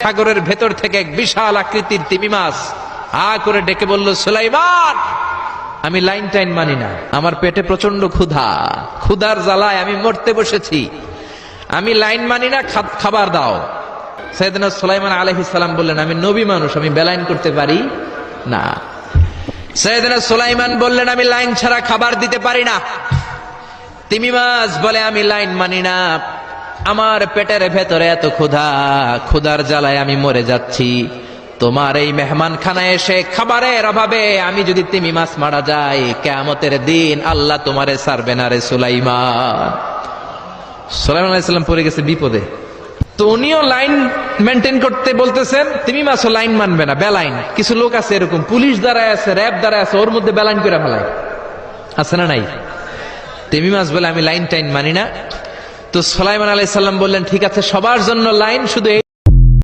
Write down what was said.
সাগরের ভেতর থেকে এক বিশাল আকৃতির তিমি মাছ হা করে ডেকে বলল, সুলাইমান, আমি লাইন টাইন মানি না, আমার পেটে প্রচন্ড ক্ষুধা, ক্ষুধার জ্বালায় আমি মরতে বসেছি, আমি লাইন মানি না, খাবার দাও। সাইয়েদনা সুলাইমান আলাইহিস সালাম বললেন, আমি নবী মানুষ, আমি বেলাইন করতে পারি না। সাইয়েদনা সুলাইমান বললেন, আমি লাইন ছাড়া খাবার দিতে পারি না। তিমি মাছ বলে, আমি লাইন মানি না, আমার পেটের ভেতরে এত ক্ষুধা, ক্ষুধার জ্বালায় আমি মরে যাচ্ছি, তোমার এই মেহমান খানায় এসে খাবারের অভাবে আমি যদি তিমি মাছ মারা যাই, কিয়ামতের দিন আল্লাহ তোমারে ছাড়বে না রে সুলাইমান। সুলাইমান আলাইহিস সালাম পড়ে গেছে বিপদে। তো উনিও লাইন মেনটেন করতে বলতেছেন, তিমি মাছও লাইন মানবে না, বেলাইন। কিছু লোক আছে এরকম, পুলিশ দাঁড়ায় আছে, র্যাব দাঁড়ায় আছে, ওর মধ্যে বেলাইন করে ফেলায়, আছে না নাই? তিমি মাছ বলে, আমি লাইন টাইন মানি না। তো সুলাইমান আলাইহিস সালাম বললেন, ঠিক আছে, সবার জন্য লাইন, শুধু